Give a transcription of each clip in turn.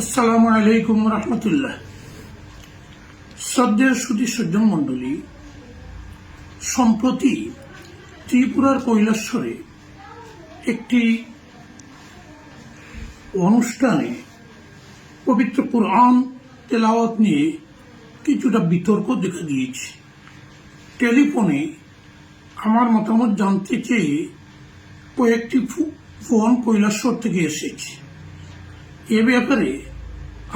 আসসালামু আলাইকুম রহমতুল্লাহ। শ্রদ্ধেয় সুধী সজ্জন মণ্ডলী, সম্প্রতি ত্রিপুরার কৈলাসহরে একটি অনুষ্ঠানে পবিত্র কুরআন তেলাওয়াত নিয়ে কিছুটা বিতর্ক দেখা দিয়েছে। টেলিফোনে আমার মতামত জানতে চেয়ে কয়েকটি ফোন কৈলাসহর থেকে এসেছে। এ ব্যাপারে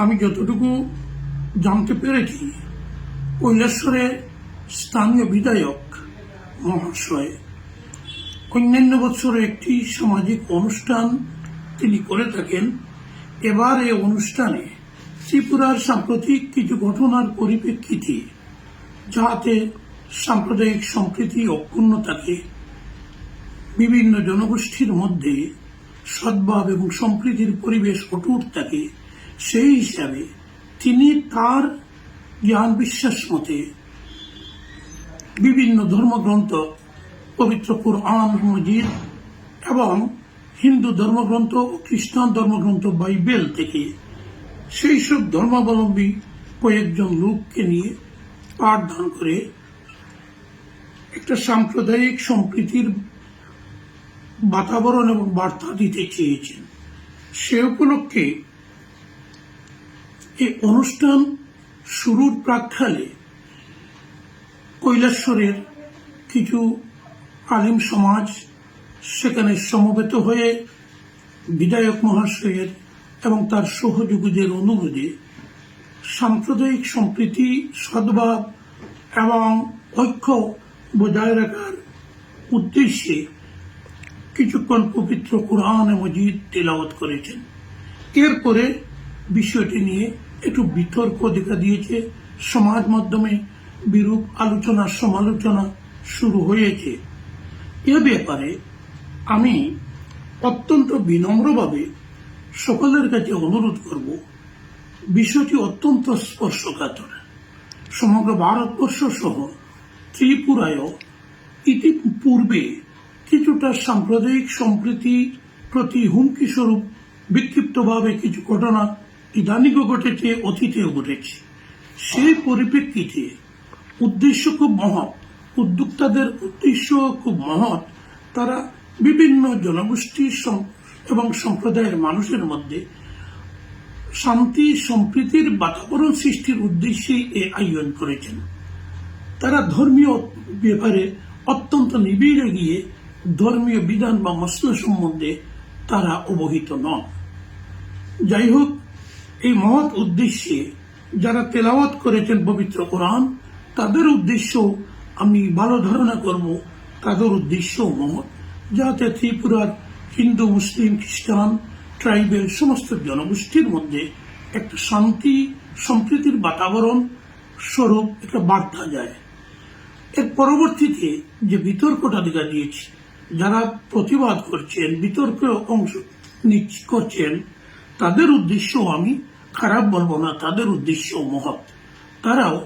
আমি যতটুকু জানতে পেরেছি, কৈলাসহরের স্থানীয় বিধায়ক মহাশয় অন্যান্য বছরে একটি সামাজিক অনুষ্ঠান তিনি করে থাকেন। এবার এই অনুষ্ঠানে ত্রিপুরার সাম্প্রতিক কিছু ঘটনার পরিপ্রেক্ষিতে যাতে সাম্প্রদায়িক সম্প্রীতি অক্ষুণ্ণ থাকে, বিভিন্ন জনগোষ্ঠীর মধ্যে সদ্ভাব এবং সম্প্রীতির পরিবেশ অটুট থাকে, সেই হিসাবে তিনি তার জ্ঞান বিশ্বাস মতে বিভিন্ন ধর্মগ্রন্থ, পবিত্র কুরআন মজিদ এবং হিন্দু ধর্মগ্রন্থ ও খ্রিস্টান ধর্মগ্রন্থ বাইবেল থেকে সেই সব ধর্মাবলম্বী কয়েকজন লোককে নিয়ে পাঠদান করে একটা সাম্প্রদায়িক সম্প্রীতির বাতাবরণ এবং বার্তা দিতে চেয়েছেন। সে উপলক্ষে এই অনুষ্ঠান শুরুর প্রাক্কালে কৈলাসহরের কিছু আলিম সমাজ সেখানে সমবেত হয়ে বিধায়ক মহাশয়ের এবং তার সহযোগীদের অনুরোধে সাম্প্রদায়িক সম্প্রীতি, সদ্ভাব এবং ঐক্য বজায় রাখার উদ্দেশ্যে কিছুক্ষণ পবিত্র কুরআন মজিদ তেলাওয়াত করেছেন। এরপরে বিষয়টি নিয়ে একটু বিতর্ক দেখা দিয়েছে। সমাজ মাধ্যমে বিরূপ আলোচনা সমালোচনা শুরু হয়েছে। এ ব্যাপারে আমি অত্যন্ত বিনম্রভাবে সকলের কাছে অনুরোধ করব, বিষয়টি অত্যন্ত স্পর্শকাতর। সমগ্র ভারতবর্ষ সহ ত্রিপুরায়ও ইতিপূর্বে কিছুটা সাম্প্রদায়িক সম্প্রীতি প্রতি হুমকি স্বরূপ বিক্ষিপ্তভাবে কিছু ঘটনা ইদানিংও ঘটেছে, অতীতেও ঘটেছে। সেই পরিপ্রেক্ষিতে উদ্দেশ্য খুব মহৎ, উদ্যোক্তাদের উদ্দেশ্য খুব মহৎ। তারা বিভিন্ন জনগোষ্ঠী এবং সম্প্রদায়ের মানুষের মধ্যে শান্তি সম্প্রীতির বাতাবরণ সৃষ্টির উদ্দেশ্যে এ আয়োজন করেছেন। তারা ধর্মীয় ব্যাপারে অত্যন্ত নিবিড়ে গিয়ে ধর্মীয় বিধান বা মসলা সম্বন্ধে তারা অবহিত নন। যাই হোক, এই মহৎ উদ্দেশ্যে যারা তেলাওয়াত করেছেন পবিত্র কোরআন, তাদের উদ্দেশ্য আমি ভালো ধারণা করব, তাদের উদ্দেশ্য মহৎ, যাতে ত্রিপুরার হিন্দু, মুসলিম, খ্রিস্টান, ট্রাইবেল সমস্ত জনগোষ্ঠীর মধ্যে একটা শান্তি সম্প্রীতির বাতাবরণ স্বরূপ একটা বার্তা যায়। এর পরবর্তীতে যে বিতর্কটা দেখা দিয়েছে, যারা প্রতিবাদ করছেন, বিতর্কে অংশ করছেন, তাদের উদ্দেশ্য আমি খারাপ বলবো না, তাদের উদ্দেশ্য মহৎ। তারাও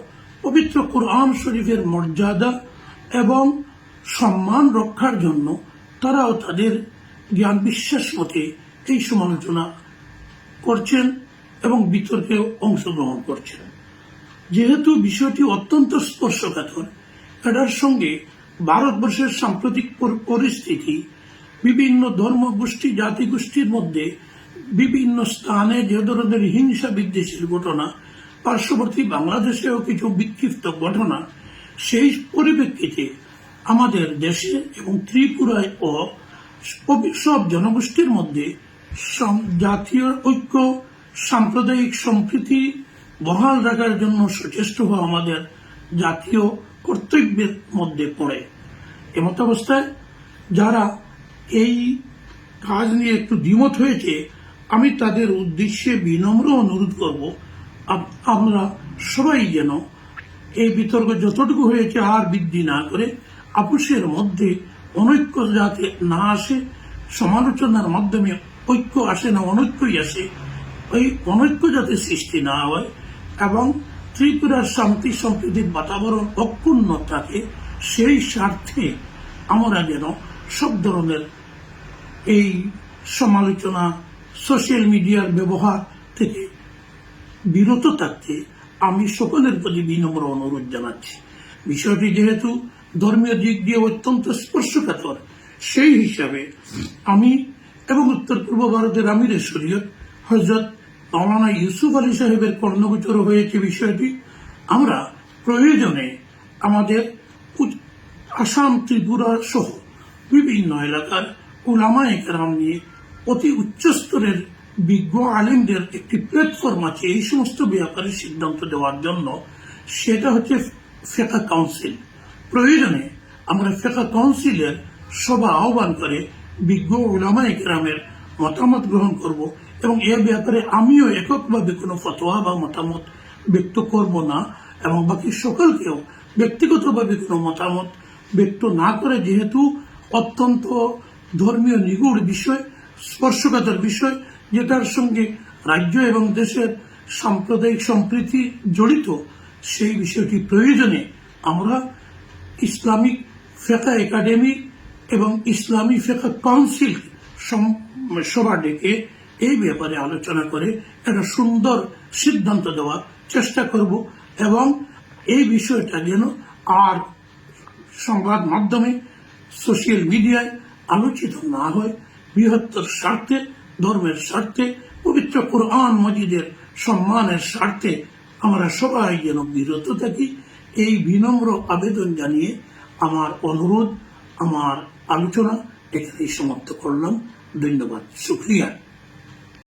পবিত্র কুরআন শরীফের মর্যাদা এবং সম্মান রক্ষার জন্য তারাও তাদের জ্ঞান বিশ্বাস মতে এই সমালোচনা করছেন এবং বিতর্কে অংশগ্রহণ করছেন। যেহেতু বিষয়টি অত্যন্ত স্পর্শকাতর, এটার সঙ্গে ভারতবর্ষের সাম্প্রতিক পরিস্থিতি, বিভিন্ন ধর্মগোষ্ঠী জাতিগোষ্ঠীর মধ্যে বিভিন্ন স্থানে যে ধরনের হিংসা বিদ্বেষের ঘটনা, পার্শ্ববর্তী বাংলাদেশেও কিছু বিক্ষিপ্ত ঘটনা, সেই পরিপ্রেক্ষিতে আমাদের দেশে এবং ত্রিপুরায় ও সব জনগোষ্ঠীর মধ্যে জাতীয় ঐক্য, সাম্প্রদায়িক সম্প্রীতি বহাল রাখার জন্য সচেষ্ট হওয়া আমাদের জাতীয় কর্তব্যের মধ্যে পড়ে। এমতাবস্থায় যারা এই কাজ নিয়ে একটু দ্বিমত হয়েছে, আমি তাদের উদ্দেশ্যে বিনম্র অনুরোধ করব, আমরা সবাই যেন এই বিতর্ক যতটুকু হয়েছে আর বৃদ্ধি না করে আপোষের মধ্যে অনৈক্য যাতে না আসে, সমালোচনার মাধ্যমে ঐক্য আসে না, অনৈক্যই আসে, ওই অনৈক্য যাতে সৃষ্টি না হয় এবং ত্রিপুরার শান্তি সম্প্রীতির বাতাবরণ অক্ষুণ্ণ থাকে, সেই স্বার্থে আমরা যেন সব ধরনের এই সমালোচনা, সোশ্যাল মিডিয়ার ব্যবহার থেকে বিরত থাকতে আমি সকলের প্রতি বিনম্র অনুরোধ জানাচ্ছি। বিষয়টি যেহেতু ধর্মীয় দিক দিয়ে অত্যন্ত স্পর্শকাতর, সেই হিসাবে আমি এবং উত্তর পূর্ব ভারতের আমিরে শরীয়ত হযরত মাওলানা ইউসুফ আলী সাহেবের কর্ণগোচর হয়েছে বিষয়টি। আমরা প্রয়োজনে আমাদের আসাম, ত্রিপুরা সহ বিভিন্ন এলাকার উলামায়ে কেরাম নিয়ে অতি উচ্চ স্তরের বিজ্ঞ আলিমদের একটি প্ল্যাটফর্ম আছে এই সমস্ত ব্যাপারে সিদ্ধান্ত দেওয়ার জন্য। সেটা হচ্ছে ফিকহ কাউন্সিল। প্রয়োজনে আমরা ফিকহ কাউন্সিলের সভা আহ্বান করে বিজ্ঞ উলামায়ে কেরামের মতামত গ্রহণ করব এবং এর ব্যাপারে আমিও এককভাবে কোনো ফতোয়া বা মতামত ব্যক্ত করব না এবং বাকি সকলকেও ব্যক্তিগতভাবে কোনো মতামত ব্যক্ত না করে, যেহেতু অত্যন্ত ধর্মীয় নিগুড় বিষয়, স্পর্শকাতর বিষয়, যেটার সঙ্গে রাজ্য এবং দেশের সাম্প্রদায়িক সম্প্রীতি জড়িত, সেই বিষয়টি প্রয়োজনে আমরা ইসলামিক ফিকহ একাডেমি এবং ইসলামী ফিকহ কাউন্সিল সভা ডেকে এই ব্যাপারে আলোচনা করে একটা সুন্দর সিদ্ধান্ত দেওয়ার চেষ্টা করব এবং এই বিষয়টা যেন আর সংবাদ মাধ্যমে, সোশ্যাল মিডিয়ায় আলোচিত না হয়। বৃহত্তর স্বার্থে, ধর্মের স্বার্থে, পবিত্র কোরআন মজিদের সম্মানের স্বার্থে আমরা সবাই যেন বিরত থাকি, এই বিনম্র আবেদন জানিয়ে আমার অনুরোধ, আমার আলোচনা এখানেই সমাপ্ত করলাম। ধন্যবাদ, শুকরিয়া।